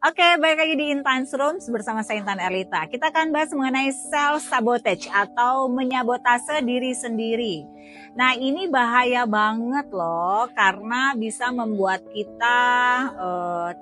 Oke, balik lagi di Intan Rooms bersama saya Intan Erlita. Kita akan bahas mengenai self sabotage atau menyabotase diri sendiri. Nah, ini bahaya banget loh karena bisa membuat kita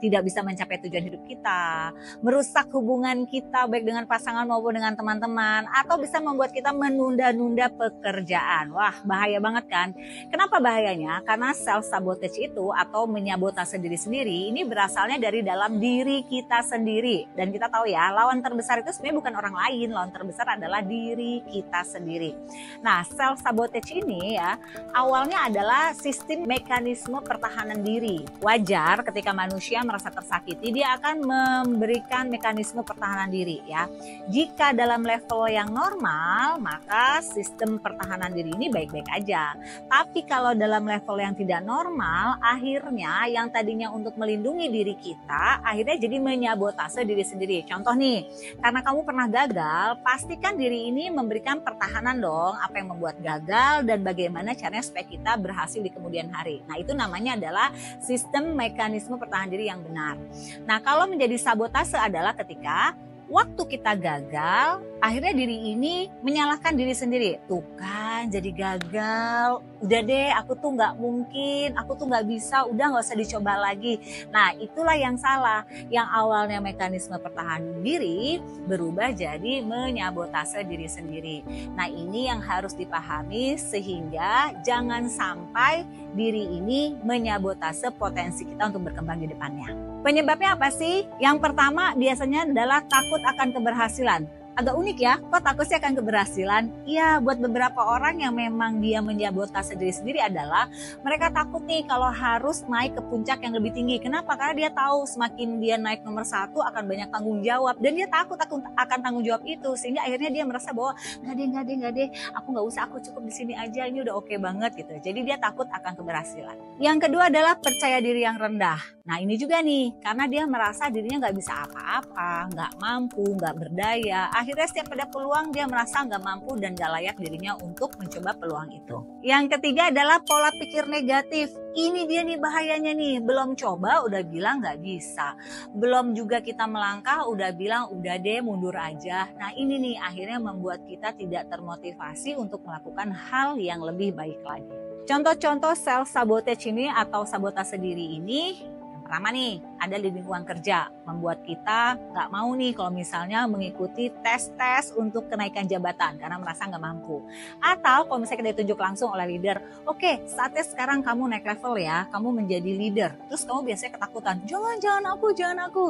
tidak bisa mencapai tujuan hidup kita, merusak hubungan kita baik dengan pasangan maupun dengan teman-teman, atau bisa membuat kita menunda-nunda pekerjaan. Wah, bahaya banget kan? Kenapa bahayanya? Karena self sabotage itu atau menyabotase diri sendiri ini berasalnya dari dalam diri kita sendiri. Dan kita tahu ya, lawan terbesar itu sebenarnya bukan orang lain, lawan terbesar adalah diri kita sendiri. Nah, self sabotage ini ya, awalnya adalah sistem mekanisme pertahanan diri. Wajar ketika manusia merasa tersakiti, dia akan memberikan mekanisme pertahanan diri ya. Jika dalam level yang normal, maka sistem pertahanan diri ini baik-baik aja. Tapi kalau dalam level yang tidak normal, akhirnya yang tadinya untuk melindungi diri kita, akhirnya jadi menyabotase diri sendiri. Contoh nih, karena kamu pernah gagal, pastikan diri ini memberikan pertahanan dong, apa yang membuat gagal dan bagaimana caranya supaya kita berhasil di kemudian hari. Nah, itu namanya adalah sistem mekanisme pertahanan diri yang benar. Nah, kalau menjadi sabotase adalah ketika waktu kita gagal, akhirnya diri ini menyalahkan diri sendiri. Tuh kan, jadi gagal. Udah deh, aku tuh nggak mungkin, aku tuh nggak bisa, udah nggak usah dicoba lagi. Nah, itulah yang salah. Yang awalnya mekanisme pertahanan diri berubah jadi menyabotase diri sendiri. Nah, ini yang harus dipahami sehingga jangan sampai diri ini menyabotase potensi kita untuk berkembang di depannya. Penyebabnya apa sih? Yang pertama biasanya adalah takut akan keberhasilan. Agak unik ya, kok takut sih akan keberhasilan? Iya, buat beberapa orang yang memang dia menyabotase diri sendiri adalah mereka takut nih kalau harus naik ke puncak yang lebih tinggi. Kenapa? Karena dia tahu semakin dia naik nomor 1 akan banyak tanggung jawab. Dan dia takut akan tanggung jawab itu. Sehingga akhirnya dia merasa bahwa nggak deh, aku nggak usah, aku cukup di sini aja, ini udah oke banget gitu. Jadi dia takut akan keberhasilan. Yang kedua adalah percaya diri yang rendah. Nah, ini juga nih, karena dia merasa dirinya nggak bisa apa-apa, nggak mampu, nggak berdaya. Akhirnya setiap ada peluang dia merasa nggak mampu dan nggak layak dirinya untuk mencoba peluang itu. Yang ketiga adalah pola pikir negatif. Ini dia nih bahayanya nih, belum coba udah bilang nggak bisa. Belum juga kita melangkah udah bilang udah deh mundur aja. Nah, ini nih akhirnya membuat kita tidak termotivasi untuk melakukan hal yang lebih baik lagi. Contoh-contoh self sabotage ini atau sabotase diri ini, pertama nih, ada di lingkungan kerja, membuat kita nggak mau nih kalau misalnya mengikuti tes-tes untuk kenaikan jabatan karena merasa nggak mampu. Atau kalau misalnya kita ditunjuk langsung oleh leader, oke, saatnya sekarang kamu naik level ya, kamu menjadi leader. Terus kamu biasanya ketakutan, jangan aku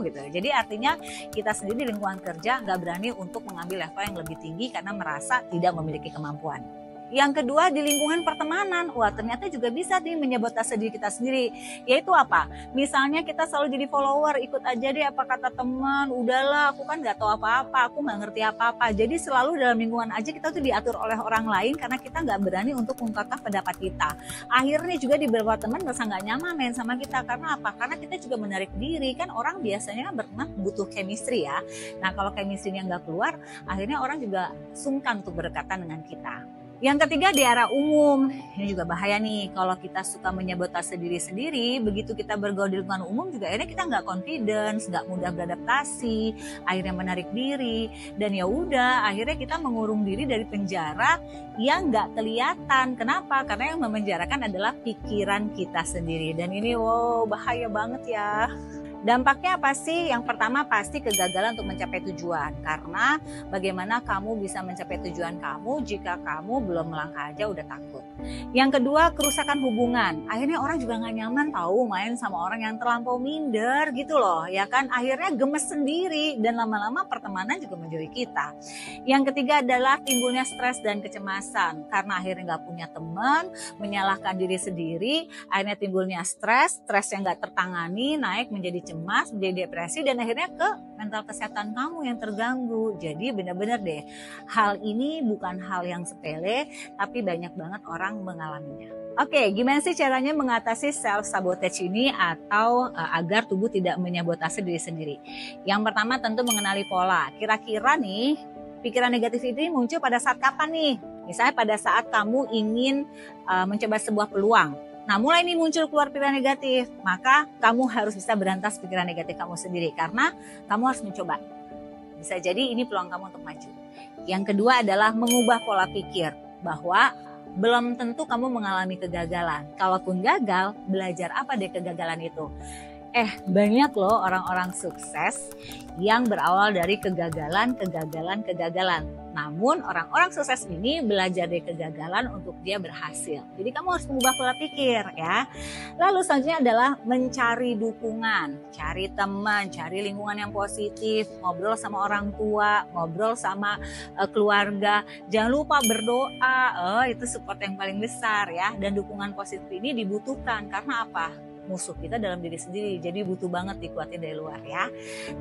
gitu. Jadi artinya kita sendiri di lingkungan kerja nggak berani untuk mengambil level yang lebih tinggi karena merasa tidak memiliki kemampuan. Yang kedua di lingkungan pertemanan, wah ternyata juga bisa nih menyabotase diri kita sendiri. Yaitu apa? Misalnya kita selalu jadi follower, ikut aja deh apa kata teman, udahlah aku kan gak tahu apa-apa, aku gak ngerti apa-apa. Jadi selalu dalam lingkungan aja kita tuh diatur oleh orang lain karena kita gak berani untuk mengungkapkan pendapat kita. Akhirnya juga di beberapa teman merasa gak nyaman main sama kita. Karena apa? Karena kita juga menarik diri, kan orang biasanya kan berteman butuh chemistry ya. Nah kalau chemistry-nya gak keluar, akhirnya orang juga sungkan untuk berdekatan dengan kita. Yang ketiga di area umum, ini juga bahaya nih kalau kita suka menyabotase diri sendiri, begitu kita bergaul di lingkungan umum juga akhirnya kita nggak confidence, nggak mudah beradaptasi, akhirnya menarik diri, dan ya udah akhirnya kita mengurung diri dari penjara yang nggak kelihatan. Kenapa? Karena yang memenjarakan adalah pikiran kita sendiri, dan ini wow bahaya banget ya. Dampaknya apa sih? Yang pertama pasti kegagalan untuk mencapai tujuan. Karena bagaimana kamu bisa mencapai tujuan kamu jika kamu belum melangkah aja udah takut. Yang kedua kerusakan hubungan. Akhirnya orang juga gak nyaman tahu main sama orang yang terlampau minder gitu loh. Ya kan akhirnya gemes sendiri dan lama-lama pertemanan juga menjauhi kita. Yang ketiga adalah timbulnya stres dan kecemasan. Karena akhirnya gak punya teman, menyalahkan diri sendiri. Akhirnya timbulnya stres yang gak tertangani naik menjadi cemas, menjadi depresi, dan akhirnya ke mental kesehatan kamu yang terganggu. Jadi benar-benar deh, hal ini bukan hal yang sepele, tapi banyak banget orang mengalaminya. Oke, gimana sih caranya mengatasi self sabotage ini atau agar tubuh tidak menyabotase diri sendiri? Yang pertama tentu mengenali pola. Kira-kira nih, pikiran negatif ini muncul pada saat kapan nih? Misalnya pada saat kamu ingin mencoba sebuah peluang. Nah, mulai nih muncul keluar pikiran negatif, maka kamu harus bisa berantas pikiran negatif kamu sendiri karena kamu harus mencoba. Bisa jadi ini peluang kamu untuk maju. Yang kedua adalah mengubah pola pikir bahwa belum tentu kamu mengalami kegagalan. Kalaupun gagal, belajar apa dari kegagalan itu? Banyak loh orang-orang sukses yang berawal dari kegagalan. Namun orang-orang sukses ini belajar dari kegagalan untuk dia berhasil. Jadi kamu harus mengubah pola pikir ya. Lalu selanjutnya adalah mencari dukungan, cari teman, cari lingkungan yang positif, ngobrol sama orang tua, ngobrol sama keluarga. Jangan lupa berdoa, itu support yang paling besar ya. Dan dukungan positif ini dibutuhkan karena apa? Musuh kita dalam diri sendiri, jadi butuh banget dikuatin dari luar ya.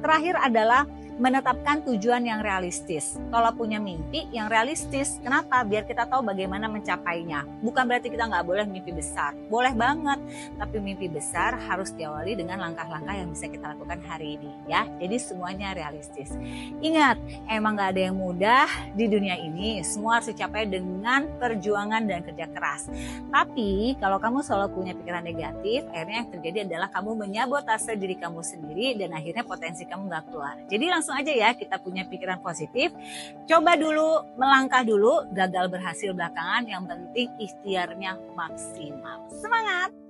Terakhir adalah menetapkan tujuan yang realistis. Kalau punya mimpi yang realistis, kenapa? Biar kita tahu bagaimana mencapainya. Bukan berarti kita nggak boleh mimpi besar, boleh banget. Tapi mimpi besar harus diawali dengan langkah-langkah yang bisa kita lakukan hari ini ya. Jadi semuanya realistis. Ingat, emang nggak ada yang mudah di dunia ini. Semua harus dicapai dengan perjuangan dan kerja keras. Tapi kalau kamu selalu punya pikiran negatif, akhirnya yang terjadi adalah kamu menyabotase diri kamu sendiri dan akhirnya potensi kamu nggak keluar. Jadi langsung aja ya, kita punya pikiran positif, coba dulu, melangkah dulu, gagal berhasil belakangan, yang penting ikhtiarnya maksimal. Semangat!